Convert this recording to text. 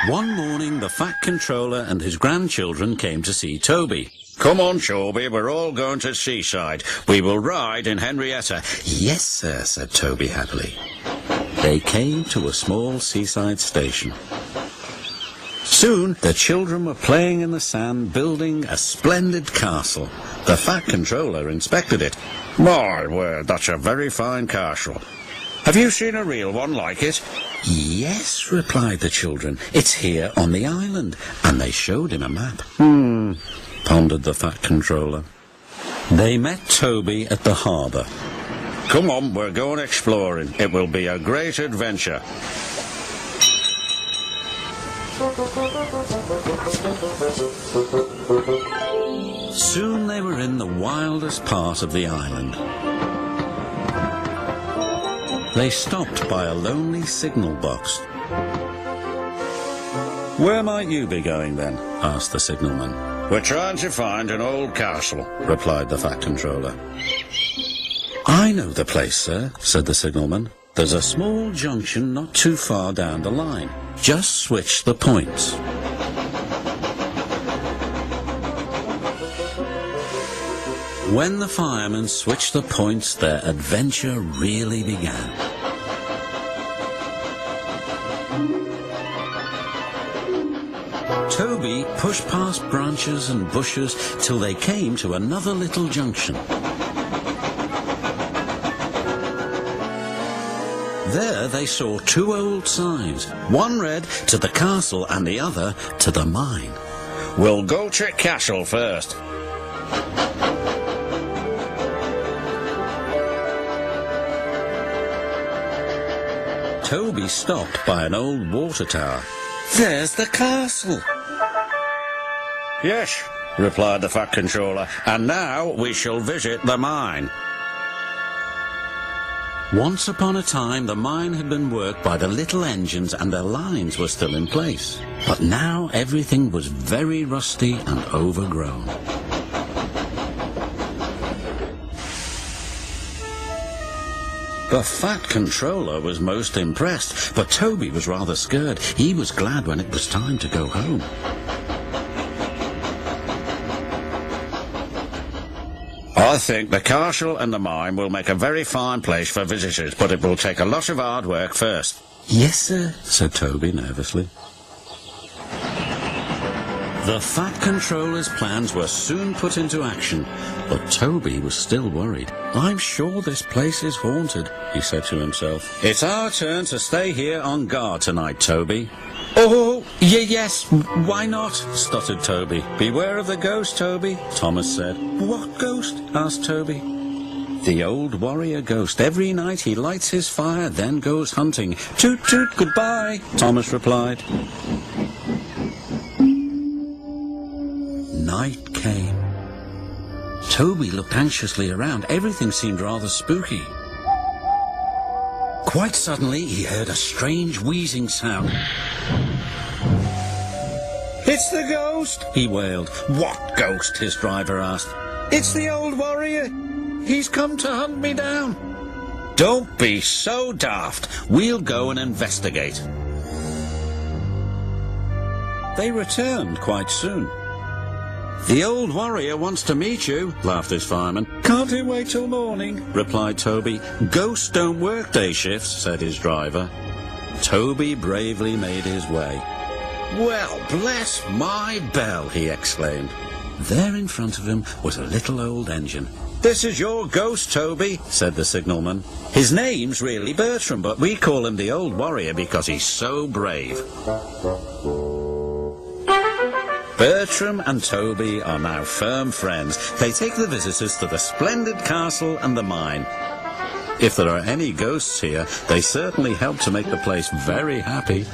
One morning, the Fat Controller and his grandchildren came to see Toby. Come on, Toby, we're all going to Seaside. We will ride in Henrietta. Yes, sir, said Toby happily. They came to a small seaside station. Soon, the children were playing in the sand, building a splendid castle. The Fat Controller inspected it. My word, that's a very fine castle. Have you seen a real one like it? Yes, replied the children. It's here on the island. And they showed him a map. Pondered the Fat Controller. They met Toby at the harbour. Come on, we're going exploring. It will be a great adventure. Soon they were in the wildest part of the island. They stopped by a lonely signal box. Where might you be going then? Asked the signalman. We're trying to find an old castle, replied the Fat Controller. I know the place, sir, said the signalman. There's a small junction not too far down the line. Just switch the points. When the firemen switched the points, their adventure really began. Toby pushed past branches and bushes till they came to another little junction. There they saw two old signs. One read to the castle and the other to the mine. We'll go to castle first. Toby stopped by an old water tower. There's the castle. Yes, replied the Fat Controller, and now we shall visit the mine. Once upon a time, the mine had been worked by the little engines and their lines were still in place. But now everything was very rusty and overgrown. The Fat Controller was most impressed, but Toby was rather scared. He was glad when it was time to go home. I think the castle and the mine will make a very fine place for visitors, but it will take a lot of hard work first. Yes, sir, said Toby nervously. The Fat Controller's plans were soon put into action, but Toby was still worried. I'm sure this place is haunted, he said to himself. It's our turn to stay here on guard tonight, Toby. Oh, yes, why not? Stuttered Toby. Beware of the ghost, Toby, Thomas said. What ghost? Asked Toby. The old warrior ghost. Every night he lights his fire, then goes hunting. Toot toot, goodbye, Thomas replied. Night came. Toby looked anxiously around. Everything seemed rather spooky. Quite suddenly, he heard a strange wheezing sound. It's the ghost, he wailed. What ghost? His driver asked. It's the old warrior. He's come to hunt me down. Don't be so daft. We'll go and investigate. They returned quite soon. The old warrior wants to meet you, laughed his fireman. Can't he wait till morning? Replied Toby. Ghosts don't work day shifts, said his driver. Toby bravely made his way. Well, bless my bell, he exclaimed. There in front of him was a little old engine. This is your ghost, Toby, said the signalman. His name's really Bertram, but we call him the old warrior because he's so brave. Bertram and Toby are now firm friends. They take the visitors to the splendid castle and the mine. If there are any ghosts here, they certainly help to make the place very happy.